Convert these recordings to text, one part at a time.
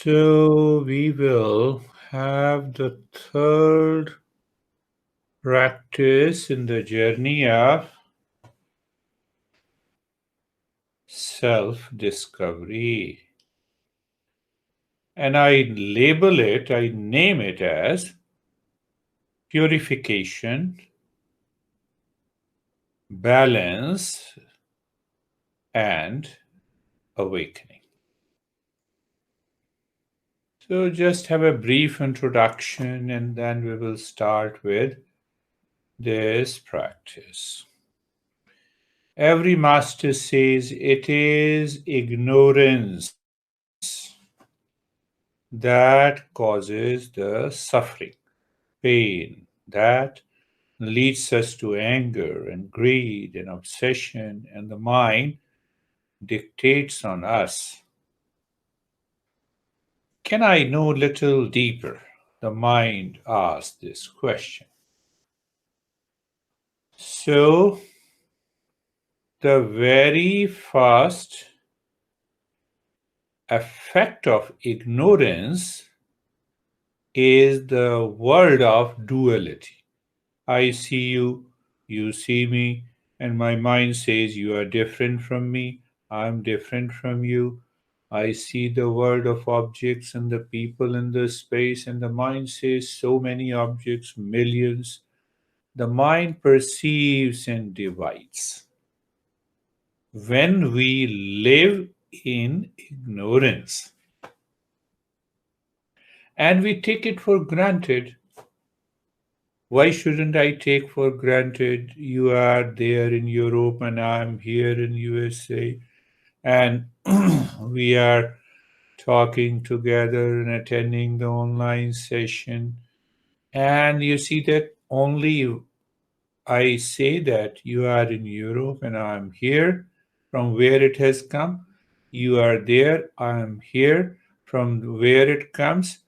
So we will have the third practice in the journey of self-discovery. And I name it as purification, balance, and awakening. So just have a brief introduction and then we will start with this practice. Every master says it is ignorance that causes the suffering, pain, that leads us to anger and greed and obsession, and the mind dictates on us. Can I know little deeper? The mind asks this question. So, the very first effect of ignorance is the world of duality. I see you, you see me, and my mind says you are different from me, I'm different from you. I see the world of objects and the people in the space, and the mind says so many objects, millions. The mind perceives and divides. When we live in ignorance and we take it for granted, why shouldn't I take for granted you are there in Europe and I'm here in USA and we are talking together and attending the online session, and you see that only I say that you are in Europe and I'm here from where it has come. You are there, I am here from where it comes.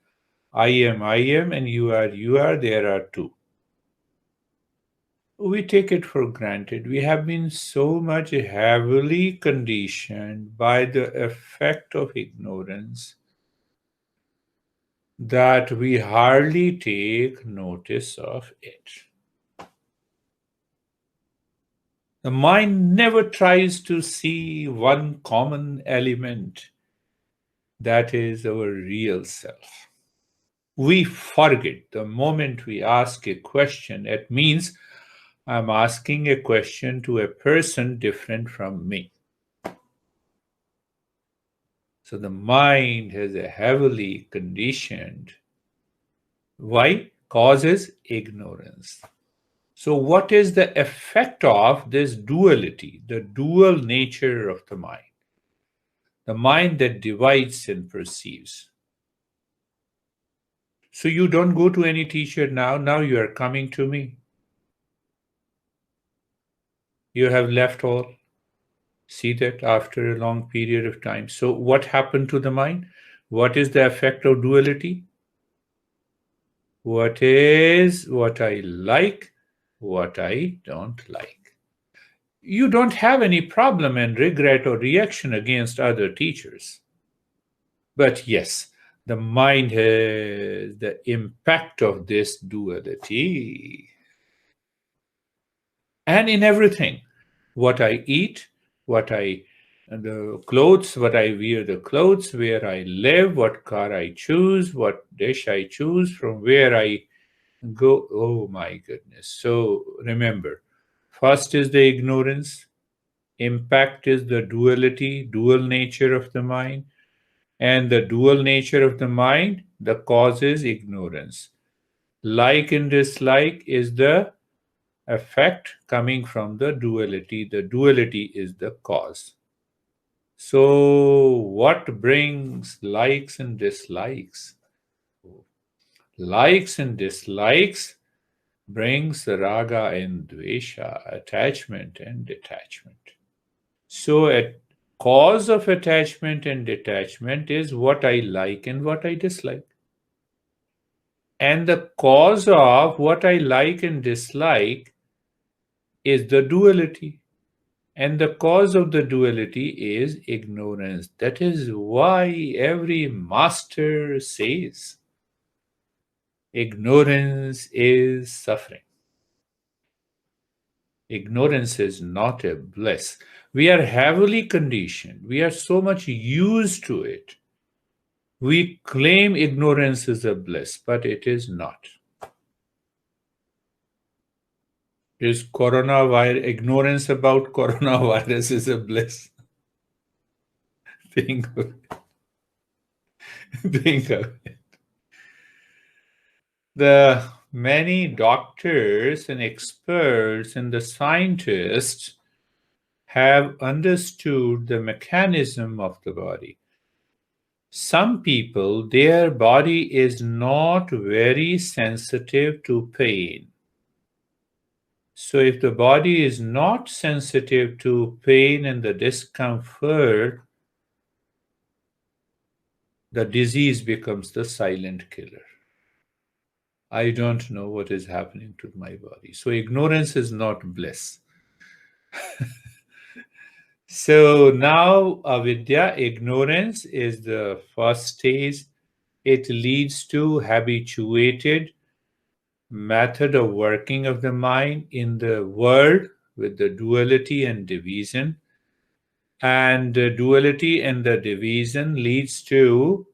I am, and you are, there are two. We take it for granted. We have been so much heavily conditioned by the effect of ignorance that we hardly take notice of it. The mind never tries to see one common element, that is our real self. We forget the moment we ask a question, it means I'm asking a question to a person different from me. So the mind has a heavily conditioned. Why? Causes ignorance. So, what is the effect of this duality, the dual nature of the mind? The mind that divides and perceives. So, you don't go to any teacher now you are coming to me. You have left all. See that after a long period of time. So, what happened to the mind? What is the effect of duality? What is what I like, what I don't like. You don't have any problem and regret or reaction against other teachers. But yes, the mind has the impact of this duality. And in everything, what I eat, the clothes, what I wear, the clothes, where I live, what car I choose, what dish I choose, from where I go. Oh my goodness. So remember, first is the ignorance, impact is the duality, dual nature of the mind, and the dual nature of the mind, the cause is ignorance. Like and dislike is the effect coming from the duality is the cause. So what brings likes and dislikes? Likes and dislikes brings raga and dvesha, attachment and detachment. So a cause of attachment and detachment is what I like and what I dislike. And the cause of what I like and dislike is the duality. And the cause of the duality is ignorance. That is why every master says ignorance is suffering. Ignorance is not a bliss. We are heavily conditioned. We are so much used to it. We claim ignorance is a bliss, but it is not. Is coronavirus ignorance about coronavirus is a bliss? Think of it. Think of it. The many doctors and experts and the scientists have understood the mechanism of the body. Some people, their body is not very sensitive to pain. So, if the body is not sensitive to pain and the discomfort, the disease becomes the silent killer. I don't know what is happening to my body. So, ignorance is not bliss. So, now avidya, ignorance, is the first stage. It leads to habituated method of working of the mind in the world with the duality and division. And the duality and the division leads to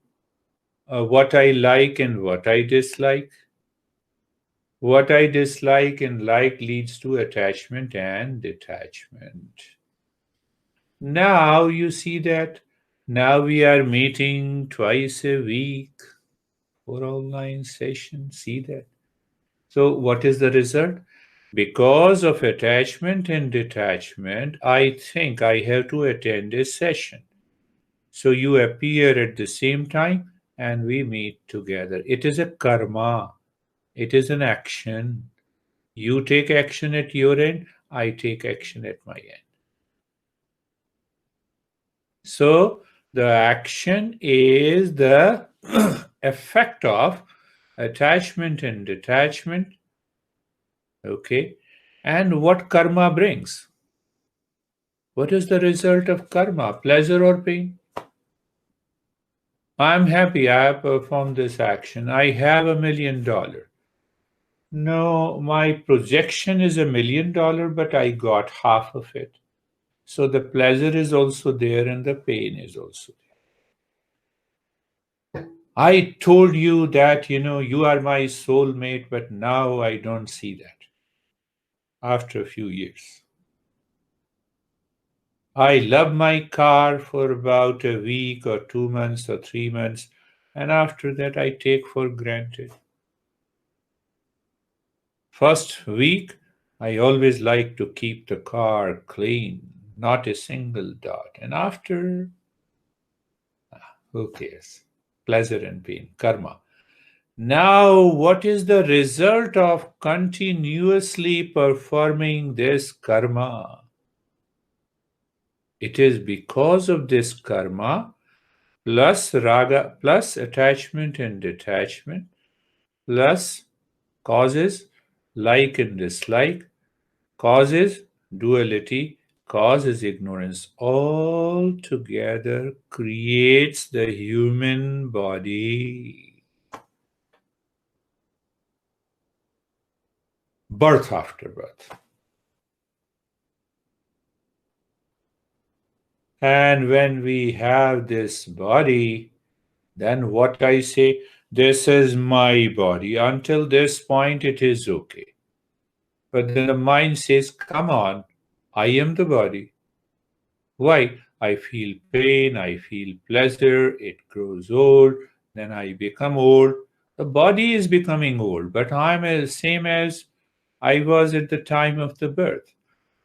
what I like and what I dislike. What I dislike and like leads to attachment and detachment. Now you see that now we are meeting twice a week for online sessions. See that? So, what is the result? Because of attachment and detachment, I think I have to attend a session. So, you appear at the same time and we meet together. It is a karma, it is an action. You take action at your end, I take action at my end. So, the action is the effect of attachment and detachment. Okay. And what karma brings? What is the result of karma? Pleasure or pain? I'm happy I have performed this action. I have $1 million. No, my projection is $1 million, but I got half of it. So the pleasure is also there and the pain is also there. I told you that, you are my soulmate, but now I don't see that after a few years. I love my car for about a week or 2 months or 3 months, and after that I take for granted. First week, I always like to keep the car clean, not a single dot. And after, who cares? Pleasure and pain, karma. Now, what is the result of continuously performing this karma? It is because of this karma plus raga plus attachment and detachment plus causes like and dislike causes duality causes ignorance all together creates the human body, birth after birth. And when we have this body, then what I say, this is my body. Until this point, it is okay. But then the mind says, come on, I am the body. Why? I feel pain, I feel pleasure, it grows old, then I become old. The body is becoming old, but I'm the same as I was at the time of the birth.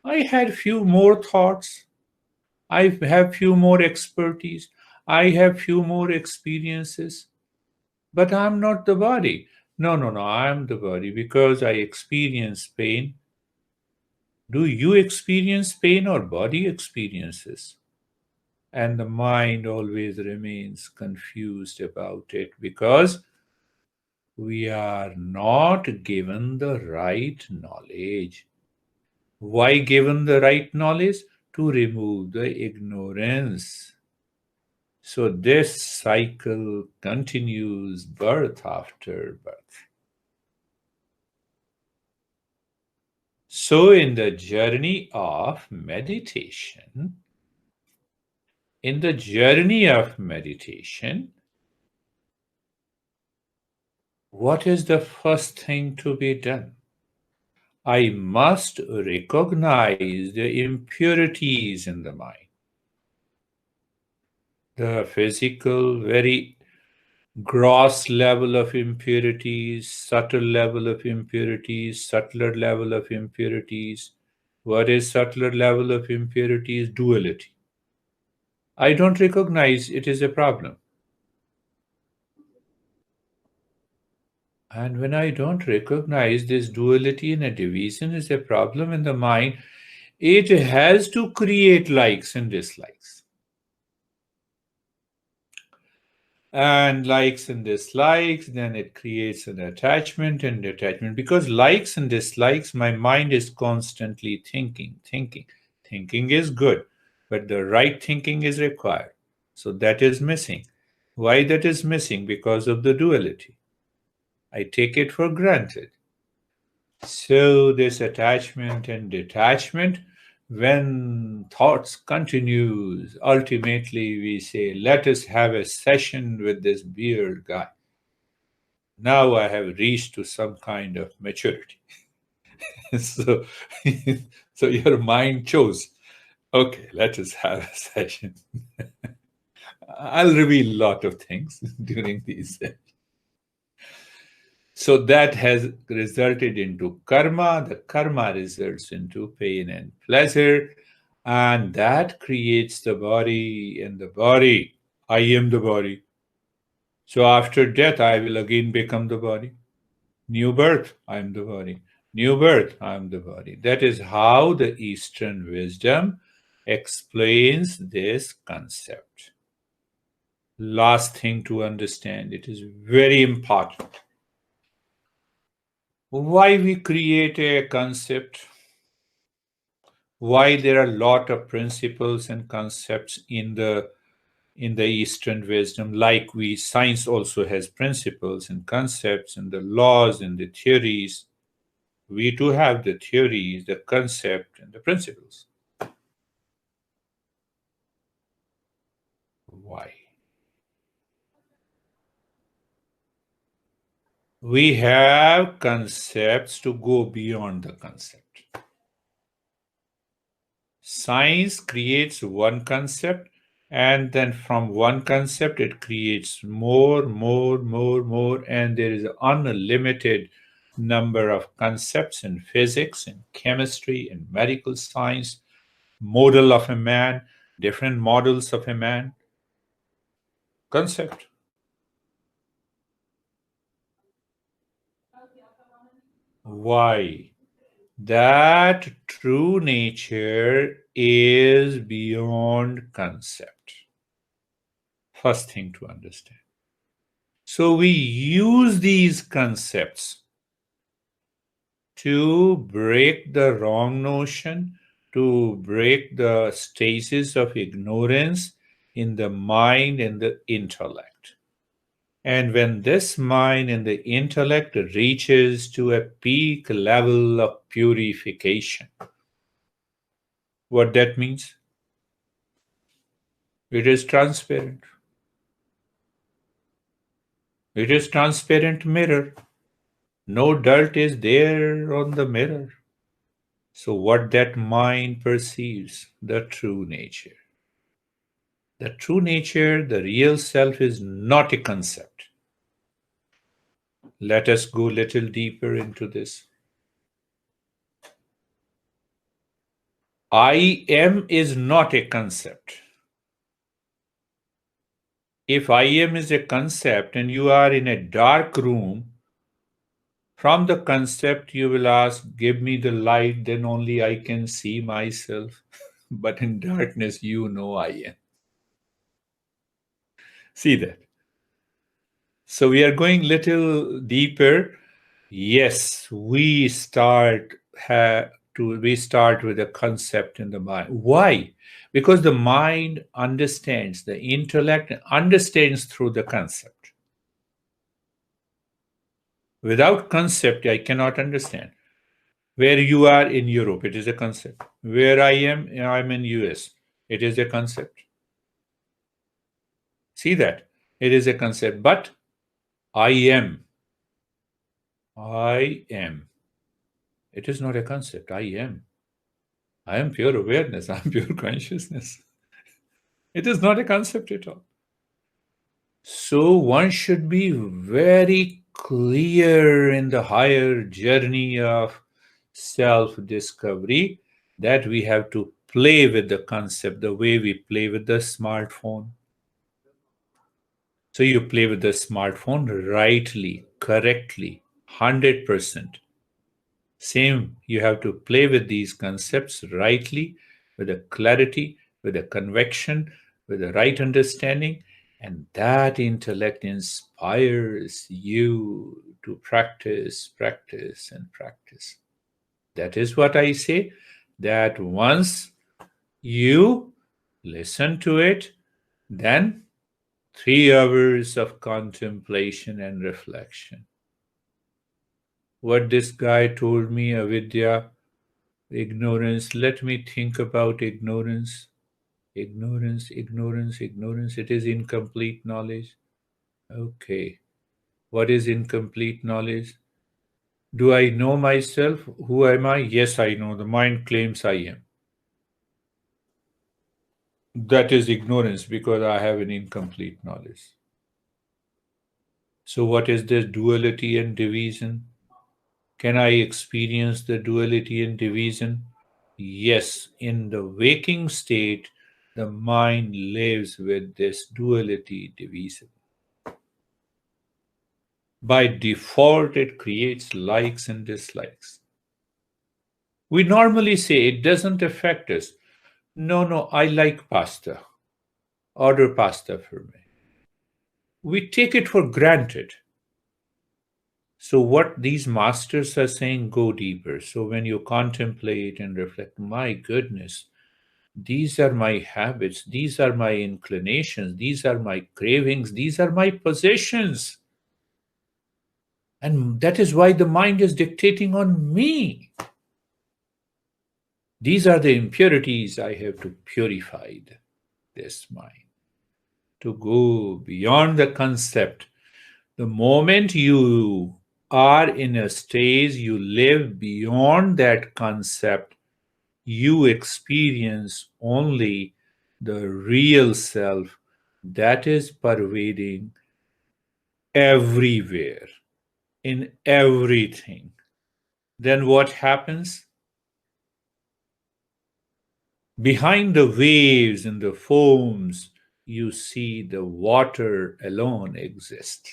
I had few more thoughts, I have few more expertise, I have few more experiences, but I'm not the body. No, no, no, I'm the body because I experience pain. Do you experience pain or body experiences? And the mind always remains confused about it because we are not given the right knowledge. Why given the right knowledge? to remove the ignorance. So this cycle continues birth after birth. So in the journey of meditation, what is the first thing to be done? I must recognize the impurities in the mind. The physical, very gross level of impurities, subtle level of impurities, subtler level of impurities. What is subtler level of impurities? Duality. I don't recognize it is a problem. And when I don't recognize this duality and a division is a problem in the mind, it has to create likes and dislikes. And likes and dislikes, then it creates an attachment and detachment. Because likes and dislikes, my mind is constantly thinking. Thinking is good, but the right thinking is required. So that is missing. Why that is missing? Because of the duality. I take it for granted. So this attachment and detachment, when thoughts continues, ultimately we say, let us have a session with this beard guy. Now I have reached to some kind of maturity. so, so your mind chose, okay, let us have a session. I'll reveal a lot of things during these sessions. So that has resulted into karma. The karma results into pain and pleasure. And that creates the body, and the body, I am the body. So after death, I will again become the body. New birth, I am the body. New birth, I am the body. That is how the Eastern wisdom explains this concept. Last thing to understand, it is very important. Why we create a concept? Why there are a lot of principles and concepts in the Eastern wisdom, like science also has principles and concepts and the laws and the theories. We too have the theories, the concept, and the principles. Why? We have concepts to go beyond the concept. Science creates one concept, and then from one concept it creates more, and there is an unlimited number of concepts in physics, in chemistry, in medical science, model of a man, different models of a man, concept. Why? That true nature is beyond concept. First thing to understand. So we use these concepts to break the wrong notion, to break the stasis of ignorance in the mind and the intellect. And when this mind and the intellect reaches to a peak level of purification, what that means? It is transparent. It is transparent mirror. No dirt is there on the mirror. So what that mind perceives, the true nature. The true nature, the real self is not a concept. Let us go a little deeper into this. I am is not a concept. If I am is a concept and you are in a dark room, from the concept you will ask, give me the light, then only I can see myself. But in darkness, you know I am. See that? So we are going little deeper. Yes, we start we start with a concept in the mind. Why? Because the mind understands, the intellect understands through the concept. Without concept, I cannot understand. Where you are in Europe, it is a concept. Where I'm in US, it is a concept. See that? It is a concept. But I am. I am. It is not a concept. I am. I am pure awareness. I am pure consciousness. It is not a concept at all. So one should be very clear in the higher journey of self discovery that we have to play with the concept the way we play with the smartphone. So you play with the smartphone rightly, correctly, 100%. Same, you have to play with these concepts rightly, with a clarity, with a conviction, with a right understanding, and that intellect inspires you to practice, practice, and practice. That is what I say, that once you listen to it, then 3 hours of contemplation and reflection. What this guy told me, avidya, ignorance, let me think about ignorance. Ignorance, ignorance, ignorance. It is incomplete knowledge. Okay. What is incomplete knowledge? Do I know myself? Who am I? Yes, I know. The mind claims I am. That is ignorance because I have an incomplete knowledge. So, what is this duality and division? Can I experience the duality and division? Yes, in the waking state, the mind lives with this duality division. By default, it creates likes and dislikes. We normally say it doesn't affect us. No, I like pasta. Order pasta for me. We take it for granted. So, what these masters are saying, go deeper. So, when you contemplate and reflect, my goodness, these are my habits, these are my inclinations, these are my cravings, these are my possessions. And that is why the mind is dictating on me. These are the impurities I have to purify this mind, to go beyond the concept. The moment you are in a stage, you live beyond that concept, you experience only the real self that is pervading everywhere, in everything. Then what happens? Behind the waves and the foams, you see the water alone exists.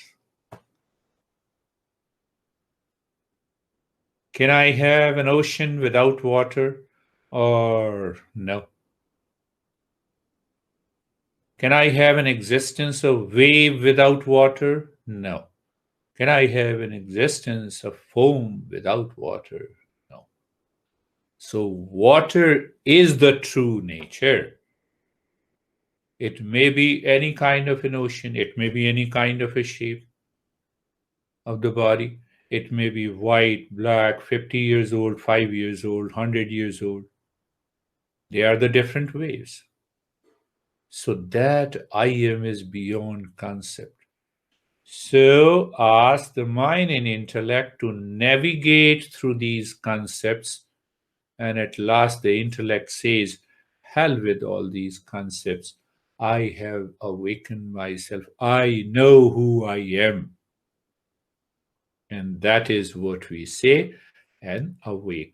Can I have an ocean without water? Or no? Can I have an existence of wave without water? No. Can I have an existence of foam without water? No. So, water is the true nature. It may be any kind of an ocean, it may be any kind of a shape of the body. It may be white, black, 50 years old, 5 years old, 100 years old. They are the different waves. So that I am is beyond concept. So ask the mind and intellect to navigate through these concepts, and at last the intellect says, hell with all these concepts. I have awakened myself. I know who I am. And that is what we say, an awakening.